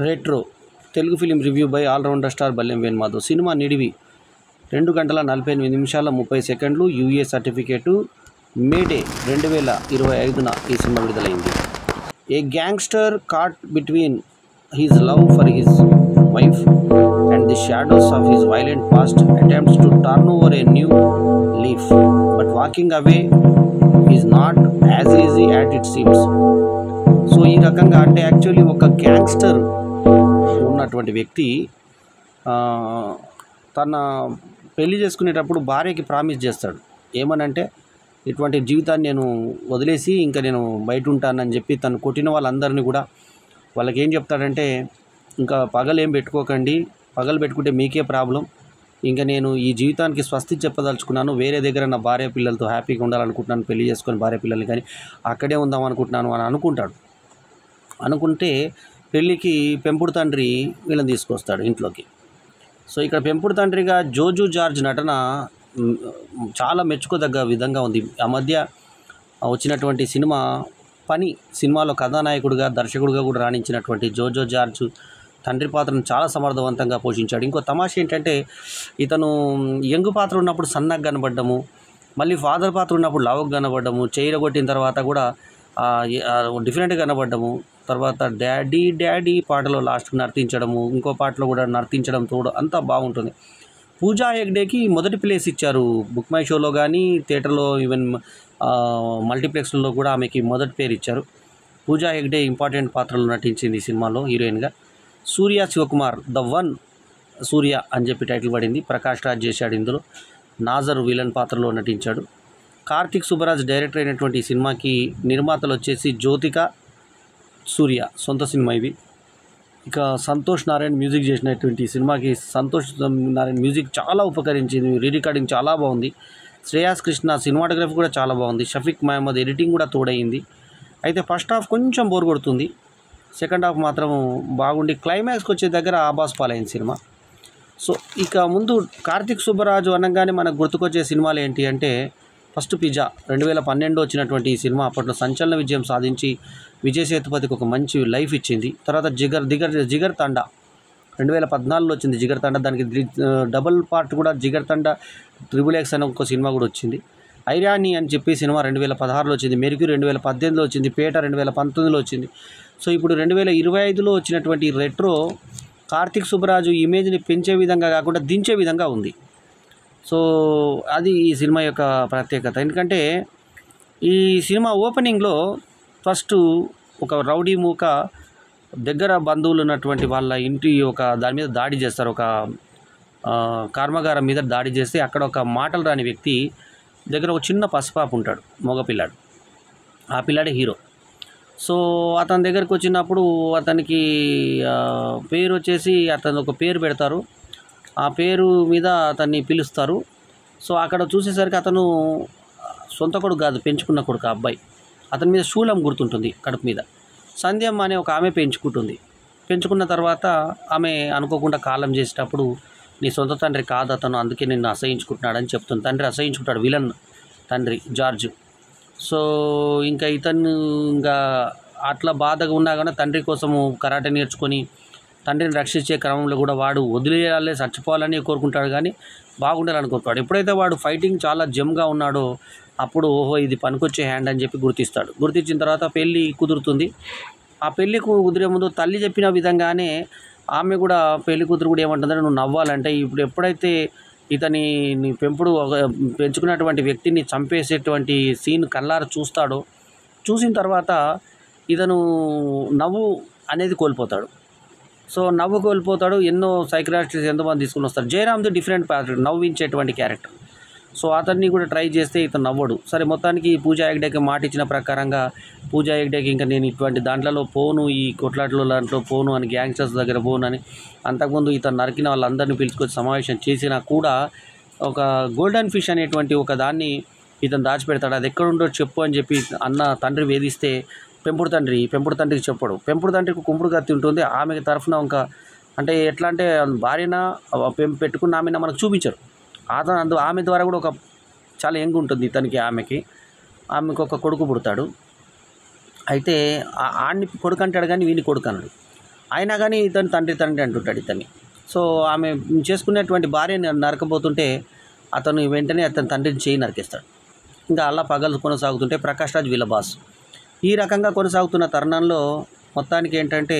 Retro Telugu film review by allrounder star Ballem Venumadhav. సినిమా నిడివి 2 గంటల 48 నిమిషాల 30 సెకండ్లు. UA certificate. మేడే 2025న ఈ సినిమా విడుదలైంది. A gangster caught between his love for his wife and the shadows of his violent past attempts to turn over a new leaf but walking away is not as easy at it seems. So ఈ రకంగా అంటే actually ఒక gangster ఉన్నటువంటి వ్యక్తి తన పెళ్లి చేసుకునేటప్పుడు భార్యకి ప్రామిస్ చేస్తాడు. ఏమనంటే ఇటువంటి జీవితాన్ని నేను వదిలేసి ఇంకా నేను బయట ఉంటానని చెప్పి తను కొట్టిన వాళ్ళందరినీ కూడా వాళ్ళకి ఏం చెప్తాడంటే, ఇంకా పగలేం పెట్టుకోకండి, పగలు పెట్టుకుంటే మీకే ప్రాబ్లం, ఇంకా నేను ఈ జీవితానికి స్వస్తి చెప్పదలుచుకున్నాను, వేరే దగ్గర నా భార్య పిల్లలతో హ్యాపీగా ఉండాలనుకుంటున్నాను, పెళ్లి చేసుకొని భార్య పిల్లల్ని కానీ అక్కడే ఉందాం అనుకుంటున్నాను అని అనుకుంటాడు. అనుకుంటే పెళ్ళికి పెంపుడు తండ్రి వీళ్ళని తీసుకొస్తాడు ఇంట్లోకి. సో ఇక్కడ పెంపుడు తండ్రిగా జోజు జార్జ్ నటన చాలా మెచ్చుకోదగ్గ విధంగా ఉంది. ఆ మధ్య వచ్చినటువంటి సినిమా పని సినిమాలో కథానాయకుడిగా దర్శకుడిగా కూడా రాణించినటువంటి జోజో జార్జ్ తండ్రి పాత్రను చాలా సమర్థవంతంగా పోషించాడు. ఇంకో తమాషా ఏంటంటే ఇతను యంగ్ పాత్ర ఉన్నప్పుడు సన్నగా కనబడ్డము, మళ్ళీ ఫాదర్ పాత్ర ఉన్నప్పుడు లావుగా కనబడ్డము, చేయరగొట్టిన తర్వాత కూడా డిఫరెంట్గా కనబడ్డము, తర్వాత డాడీ డాడీ పాటలో లాస్ట్కి నర్తించడము, ఇంకో పాటలో కూడా నర్తించడం తోడు అంతా బాగుంటుంది. పూజా హెగ్డేకి మొదటి ప్లేస్ ఇచ్చారు బుక్ మై షోలో కానీ థియేటర్లో ఈవెన్ మల్టీప్లెక్స్లో కూడా ఆమెకి మొదటి పేరు ఇచ్చారు. పూజా హెగ్డే ఇంపార్టెంట్ పాత్రలో నటించింది ఈ సినిమాలో హీరోయిన్గా. సూర్య శివకుమార్ ద వన్ సూర్య అని చెప్పి టైటిల్ పడింది. ప్రకాష్ రాజ్ చేశాడు ఇందులో. నాజర్ విలన్ పాత్రలో నటించాడు. కార్తిక్ సుబ్బరాజ్ డైరెక్టర్ అయినటువంటి ఈ సినిమాకి నిర్మాతలు వచ్చేసి జ్యోతిక, సూర్య సొంత సినిమా ఇవి. ఇక సంతోష్ నారాయణ్ మ్యూజిక్ చేసినటువంటి ఈ సినిమాకి సంతోష్ నారాయణ్ మ్యూజిక్ చాలా ఉపకరించింది. రికార్డింగ్ చాలా బాగుంది. శ్రేయాస్ కృష్ణ సినిమాటోగ్రఫీ కూడా చాలా బాగుంది. షఫీక్ మహమ్మద్ ఎడిటింగ్ కూడా తోడైంది. అయితే ఫస్ట్ హాఫ్ కొంచెం బోర్ కొడుతుంది, సెకండ్ హాఫ్ మాత్రం బాగుండి క్లైమాక్స్కి వచ్చే దగ్గర ఆబాస్ పాలైంది సినిమా. సో ఇక ముందు కార్తిక్ సుబ్బరాజు అనగానే మనకు గుర్తుకొచ్చే సినిమాలు ఏంటి అంటే ఫస్ట్ పిజ్జా 2012 వచ్చినటువంటి ఈ సినిమా అప్పట్లో సంచలన విజయం సాధించి విజయ్ సేతుపతికి ఒక మంచి లైఫ్ ఇచ్చింది. తర్వాత జిగర్ తండా 2014లో వచ్చింది. జిగర్ తండా దానికి డబుల్ పార్ట్ కూడా జిగర్ తండా XXX అనే ఒక సినిమా కూడా వచ్చింది. ఐరానీ అని చెప్పి సినిమా 2016లో వచ్చింది. మెరుగు 2018లో వచ్చింది. పేట 2019లో వచ్చింది. సో ఇప్పుడు 2025లో వచ్చినటువంటి రెట్రో కార్తిక్ సుబ్బరాజు ఇమేజ్ని పెంచే విధంగా కాకుండా దించే విధంగా ఉంది. సో అది ఈ సినిమా యొక్క ప్రత్యేకత. ఎందుకంటే ఈ సినిమా ఓపెనింగ్లో ఫస్ట్ ఒక రౌడీ మూక దగ్గర బంధువులు ఉన్నటువంటి వాళ్ళ ఇంటి దాని మీద దాడి చేస్తారు. ఒక కర్మాగారం మీద దాడి చేస్తే అక్కడ ఒక మాటలు రాని వ్యక్తి దగ్గర ఒక చిన్న పసిపాప ఉంటాడు, మగపిల్లాడు. ఆ పిల్లాడే హీరో. సో అతని దగ్గరికి వచ్చినప్పుడు అతనికి పేరు వచ్చేసి అతను ఒక పేరు పెడతారు. ఆ పేరు మీద అతన్ని పిలుస్తారు. సో అక్కడ చూసేసరికి అతను సొంత కొడుకు కాదు, పెంచుకున్న కొడుకు అబ్బాయి. అతని మీద శూలం గుర్తుంటుంది కడుపు మీద. సంధ్యమ్మ అనే ఒక ఆమె పెంచుకుంటుంది. పెంచుకున్న తర్వాత ఆమె అనుకోకుండా కాలం చేసేటప్పుడు నీ సొంత తండ్రి కాదు అతను, అందుకే నిన్ను అసహించుకుంటున్నాడని చెప్తుంది. తండ్రి అసహించుకుంటాడు, విలన్ తండ్రి జార్జ్. సో ఇంకా ఇతను ఇంకా అట్లా బాధగా ఉన్నా కానీ తండ్రి కోసము కరాటే నేర్చుకొని తండ్రిని రక్షించే క్రమంలో కూడా వాడు వదిలేయాలి, చచ్చిపోవాలని కోరుకుంటాడు, కానీ బాగుండాలని కోరుకుంటాడు. ఎప్పుడైతే వాడు ఫైటింగ్ చాలా జమ్గా ఉన్నాడో అప్పుడు ఓహో ఇది పనికొచ్చే హ్యాండ్ అని చెప్పి గుర్తిస్తాడు. గుర్తించిన తర్వాత పెళ్ళి కుదురుతుంది. ఆ పెళ్ళి కుదిరే ముందు తల్లి చెప్పిన విధంగానే ఆమె కూడా పెళ్లి కూతురు కూడా ఏమంటుందంటే నువ్వు నవ్వాలంటే ఇప్పుడు ఎప్పుడైతే ఇతని పెంచుకున్నటువంటి వ్యక్తిని చంపేసేటువంటి సీన్ కళ్ళారా చూస్తాడో, చూసిన తర్వాత ఇతను నవ్వు అనేది కోల్పోతాడు. సో నవ్వు కోల్పోతాడు. ఎన్నో సైకియాట్రిస్ట్ ఎంతోమంది తీసుకుని వస్తారు. జయరామ్ది డిఫరెంట్ ప్యాటర్న్, నవ్వించేటువంటి క్యారెక్టర్. సో అతన్ని కూడా ట్రై చేస్తే ఇతను నవ్వడు. సరే మొత్తానికి పూజా హెగ్డేకి మాట ఇచ్చిన ప్రకారంగా పూజా హెగ్డేకి ఇంకా నేను ఇటువంటి దాంట్లో పోను, ఈ కొట్లాట్లో దాంట్లో పోను అని, గ్యాంగ్స్టర్స్ దగ్గర పోను అని అంతకుముందు ఇతను నరికిన వాళ్ళందరినీ పిలుచుకొచ్చి సమావేశం చేసినా కూడా ఒక గోల్డెన్ ఫిష్ అనేటువంటి ఒక దాన్ని ఇతను దాచిపెడతాడు. అది ఎక్కడుండో చెప్పు అని చెప్పి అన్న తండ్రి వేధిస్తే పెంపుడు తండ్రికి చెప్పడు. పెంపుడు తండ్రికి కుంపుడు కత్తి ఉంటుంది. ఆమెకి తరఫున ఇంకా అంటే ఎట్లా అంటే భార్యన పెట్టుకున్న ఆమెను మనకు చూపించరు. ఆమె ద్వారా కూడా ఒక చాలా యంగ్ ఉంటుంది ఇతనికి. ఆమెకు ఒక కొడుకు పుడతాడు. అయితే ఆడిని కొడుకు అంటాడు కానీ వీని కొడుకు అన్నాడు. అయినా కానీ ఇతను తండ్రి అంటుంటాడు ఇతన్ని. సో ఆమె చేసుకునేటువంటి భార్యని నరకబోతుంటే అతను వెంటనే అతని తండ్రిని చేయి నరికేస్తాడు. ఇంకా అలా పగలు కొనసాగుతుంటే ప్రకాష్ రాజ్ వీళ్ళ బాస్. ఈ రకంగా కొనసాగుతున్న తరుణంలో మొత్తానికి ఏంటంటే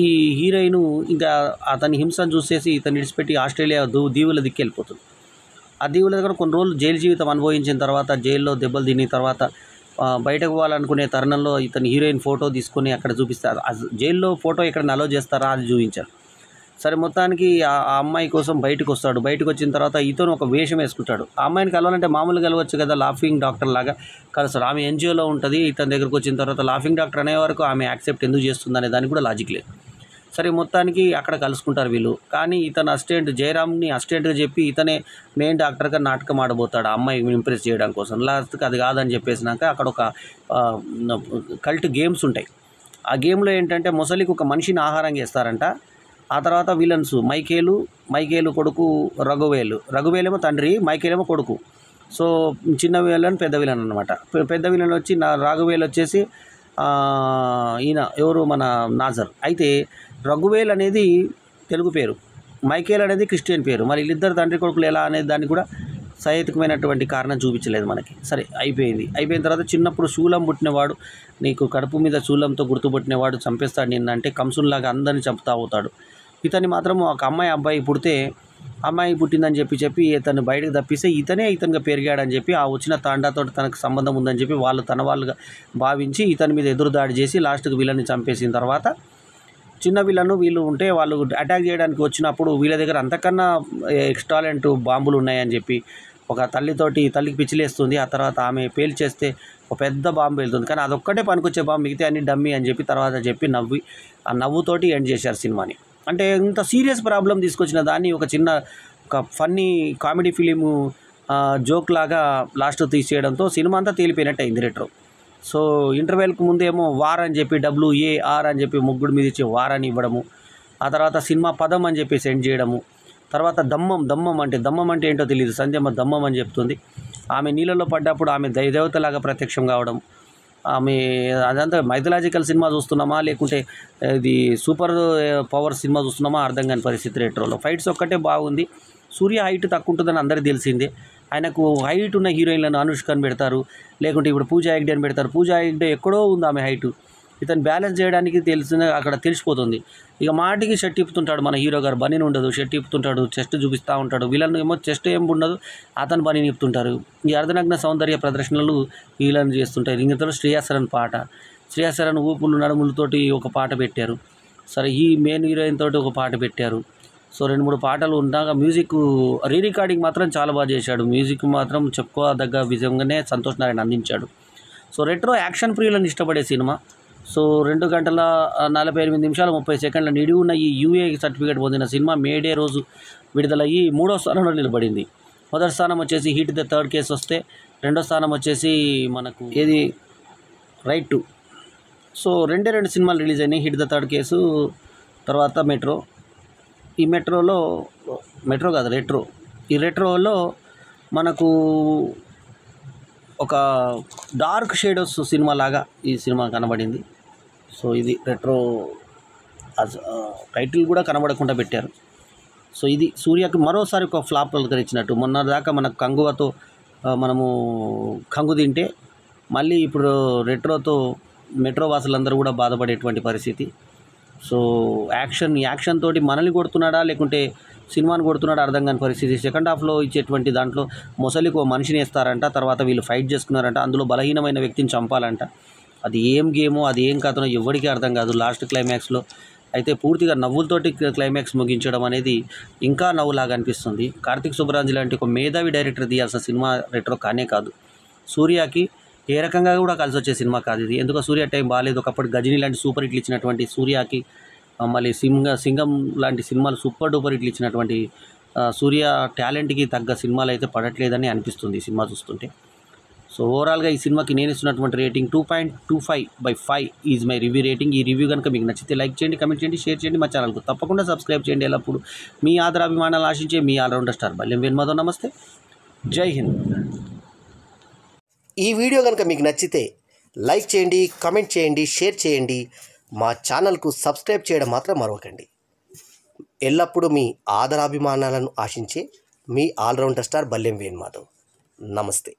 ఈ హీరోయిన్ ఇంకా అతని హింసను చూసేసి ఇతను విడిచిపెట్టి ఆస్ట్రేలియా దీవుల దిక్కి వెళ్ళిపోతుంది. ఆ దీవుల దగ్గర కొన్ని రోజులు జైలు జీవితం అనుభవించిన తర్వాత, జైల్లో దెబ్బలు తిన్న తర్వాత బయటకు పోవాలనుకునే తరుణంలో ఇతను హీరోయిన్ ఫోటో తీసుకొని అక్కడ చూపిస్తారు. జైల్లో ఫోటో ఎక్కడ అలో చేస్తారా అది చూపించారు. సరే మొత్తానికి ఆ అమ్మాయి కోసం బయటకు వస్తాడు. బయటకు వచ్చిన తర్వాత ఇతను ఒక వేషం వేసుకుంటాడు. ఆ అమ్మాయిని కలవాలంటే మామూలుగా కలవచ్చు కదా, లాఫింగ్ డాక్టర్ లాగా కలుస్తాడు. ఆమె ఎన్జిఓలో ఉంటుంది. ఇతని దగ్గరకు వచ్చిన తర్వాత లాఫింగ్ డాక్టర్ అనే వరకు ఆమె యాక్సెప్ట్ ఎందుకు చేస్తుంది అనే దానికి కూడా లాజిక్ లేదు. సరే మొత్తానికి అక్కడ కలుసుకుంటారు వీళ్ళు. కానీ ఇతను అసిస్టెంట్ జయరామ్ని అసిస్టెంట్గా చెప్పి ఇతనే మెయిన్ డాక్టర్గా నాటకం ఆడబోతాడు ఆ అమ్మాయి ఇంప్రెస్ చేయడం కోసం. లాస్ట్కి అది కాదని చెప్పేసినాక అక్కడ ఒక కల్ట్ గేమ్స్ ఉంటాయి. ఆ గేమ్లో ఏంటంటే మొసలికి ఒక మనిషిని ఆహారంగా ఇస్తారంట. ఆ తర్వాత విలన్స్ మైకేలు కొడుకు రఘువేలేమో తండ్రి, మైకేలేమో కొడుకు. సో చిన్న విలన్ పెద్ద విలన్ అనమాట. పెద్ద విలన్ వచ్చి రాఘవేల్ వచ్చేసి ఈయన ఎవరు మన నాజర్. అయితే రఘువేల్ అనేది తెలుగు పేరు, మైకేల్ అనేది క్రిస్టియన్ పేరు. మరి వీళ్ళిద్దరు తండ్రి కొడుకులు ఎలా అనేది దాన్ని కూడా సహేతుకమైనటువంటి కారణం చూపించలేదు మనకి. సరే అయిపోయిన తర్వాత చిన్నప్పుడు శూలం పుట్టినవాడు, నీకు కడుపు మీద శూలంతో గుర్తుపట్టినవాడు చంపేస్తాడు నిన్న అంటే కంసుల్లాగా అందరినీ చంపుతా అవుతాడు. ఇతన్ని మాత్రం ఒక అబ్బాయి పుడితే అమ్మాయి పుట్టిందని చెప్పి ఇతన్ని బయటకు తప్పిస్తే ఇతనిగా పెరిగాడని చెప్పి ఆ వచ్చిన తాండాతో తనకు సంబంధం ఉందని చెప్పి వాళ్ళు తన వాళ్ళుగా భావించి ఇతని మీద ఎదురుదాడి చేసి లాస్ట్కి విలన్ని చంపేసిన తర్వాత చిన్న విలను వీళ్ళు ఉంటే వాళ్ళు అటాక్ చేయడానికి వచ్చినప్పుడు వీళ్ళ దగ్గర అంతకన్నా ఎక్స్ట్రాలెంట్ బాంబులు ఉన్నాయని చెప్పి ఒక తల్లికి పిచ్చిలేస్తుంది. ఆ తర్వాత ఆమె పేల్చేస్తే ఒక పెద్ద బాంబు వెళ్తుంది. కానీ అదొక్కటే పనికొచ్చే బాంబు, మిగతా అన్ని డమ్మీ అని చెప్పి తర్వాత చెప్పి ఆ నవ్వుతోటి ఎండ్ చేశారు సినిమాని. అంటే ఇంత సీరియస్ ప్రాబ్లం తీసుకొచ్చిన దాన్ని ఒక ఫన్నీ కామెడీ ఫిలిము జోక్ లాగా లాస్ట్ తీసేయడంతో సినిమా అంతా తేలిపోయినట్టు అయింది రెట్రో. సో ఇంటర్వెల్కి ముందేమో వార్ అని చెప్పి WAR అని చెప్పి ముగ్గుడు మీద ఇచ్చే వార్ అని ఇవ్వడము, ఆ తర్వాత సినిమా పదం అని చెప్పి సెండ్ చేయడము, తర్వాత దమ్మం అంటే ఏంటో తెలియదు, సంధ్యమ్మ దమ్మం అని చెప్తుంది. ఆమె నీళ్ళలో పడ్డప్పుడు ఆమె దేవతలాగా ప్రత్యక్షం కావడం, ఆమె అదంతా మైథలాజికల్ సినిమా చూస్తున్నామా లేకుంటే ఇది సూపర్ పవర్ సినిమా చూస్తున్నామా అర్థం కాని పరిస్థితి రెట్రోలో. ఫైట్స్ ఒక్కటే బాగుంది. సూర్య హైట్ తక్కువ ఉంటుందని అందరికీ తెలిసిందే. ఆయనకు హైట్ ఉన్న హీరోయిన్లను అనుష్కని పెడతారు, లేకుంటే ఇప్పుడు పూజా హెగ్డే అని పెడతారు. పూజా హెగ్డే ఎక్కడో ఉంది ఆమె హైటు, ఇతను బ్యాలెన్స్ చేయడానికి అక్కడ తెలిసిపోతుంది. ఇక మాటికి షర్ట్ ఇప్పుతుంటాడు మన హీరో గారు, బనీని ఉండదు, షర్ట్ ఇప్పుతుంటాడు, చెస్ట్ చూపిస్తూ ఉంటాడు. వీళ్ళని ఏమో చెస్ట్ ఏం ఉండదు, అతను బనీని ఇప్పుతుంటారు. ఈ అర్ధనగ్న సౌందర్య ప్రదర్శనలు వీళ్ళని చేస్తుంటారు. ఇంతలో శ్రేయాసరన్ పాట, శ్రేయాసరన్ ఊపులు నడుములతోటి ఒక పాట పెట్టారు. సరే ఈ మెయిన్ హీరోయిన్ తోటి ఒక పాట పెట్టారు. సో 2-3 పాటలు ఉండగా మ్యూజిక్ రికార్డింగ్ మాత్రం చాలా బాగా చేశాడు. మ్యూజిక్ మాత్రం చెప్పుకోదగ్గ విధంగానే సంతోష్ నారాయణ అందించాడు. సో రెట్రో యాక్షన్ ప్రియులను ఇష్టపడే సినిమా. సో 2 గంటల 48 నిమిషాల 30 సెకండ్ల నిడివి ఉన్న ఈ UA సర్టిఫికేట్ పొందిన సినిమా మేడే రోజు విడుదలయ్యి 3వ స్థానంలో నిలబడింది. మొదటి స్థానం వచ్చేసి హిట్ ద థర్డ్ కేస్ వస్తే, 2వ స్థానం వచ్చేసి మనకు ఏది రైట్ టు. సో 2 సినిమాలు రిలీజ్ అయినాయి, హిట్ ద థర్డ్ కేసు తర్వాత మెట్రో. ఈ మెట్రో కాదు రెట్రో. ఈ రెట్రోలో మనకు ఒక డార్క్ షేడోస్ సినిమా లాగా ఈ సినిమా కనబడింది. సో ఇది రెట్రో టైటిల్ కూడా కనబడకుండా పెట్టారు. సో ఇది సూర్యకి మరోసారి ఒక ఫ్లాప్ పలకరించినట్టు. మొన్న దాకా మనకు కంగువతో మనము కంగు తింటే మళ్ళీ ఇప్పుడు రెట్రోతో మెట్రో వాసులందరూ కూడా బాధపడేటువంటి పరిస్థితి. సో యాక్షన్ తోటి మనల్ని కొడుతున్నాడా లేకుంటే సినిమాని కొడుతున్నాడా అర్థం కాని పరిస్థితి. సెకండ్ హాఫ్లో ఇచ్చేటువంటి దాంట్లో మొసలికి ఓ మనిషిని వేస్తారంట, తర్వాత వీళ్ళు ఫైట్ చేసుకున్నారంట, అందులో బలహీనమైన వ్యక్తిని చంపాలంట. అది ఏం గేమో అది ఏం కథనో ఎవరికీ అర్థం కాదు లాస్ట్ క్లైమాక్స్లో. అయితే పూర్తిగా నవ్వులతోటి క్లైమాక్స్ ముగించడం అనేది ఇంకా నవ్వులాగా అనిపిస్తుంది. కార్తిక్ సుబ్బరాజ్ లాంటి ఒక మేధావి డైరెక్టర్ తీయాల్సిన సినిమా రెట్రో కానే కాదు. సూర్యకి ఏ రకంగా కూడా కలిసి వచ్చే సినిమా కాదు ఇది. ఎందుకో సూర్య టైం బాగాలేదు. ఒకప్పుడు గజనీ లాంటి సూపర్ హిట్లు ఇచ్చినటువంటి సూర్యకి, మళ్ళీ సింగం లాంటి సినిమాలు సూపర్ డూపర్ హిట్లు ఇచ్చినటువంటి సూర్య టాలెంట్కి తగ్గ సినిమాలు అయితే పడట్లేదని అనిపిస్తుంది ఈ సినిమా చూస్తుంటే. సో ఓవరాల్గా ఈ సినిమాకి నేను ఇస్తున్నటువంటి rating 2.25/5 is my review rating. ఈ రివ్యూ కనుక మీకు నచ్చితే లైక్ చేయండి, కమెంట్ చేయండి, షేర్ చేయండి. మా ఛానల్కు తప్పకుండా సబ్స్క్రైబ్ చేయండి. ఎల్లప్పుడు మీ ఆదరాభిమానాలు ఆశించే మీ ఆల్రౌండర్ స్టార్ బల్యం వేణుమాధవ్. నమస్తే, జై హింద్. ఈ వీడియో కనుక మీకు నచ్చితే లైక్ చేయండి, కమెంట్ చేయండి, షేర్ చేయండి. మా ఛానల్కు సబ్స్క్రైబ్ చేయడం మాత్రం మరవకండి. ఎల్లప్పుడూ మీ ఆదరాభిమానాలను ఆశించే మీ ఆల్రౌండర్ స్టార్ బల్లెం వేణుమాధవ్. నమస్తే.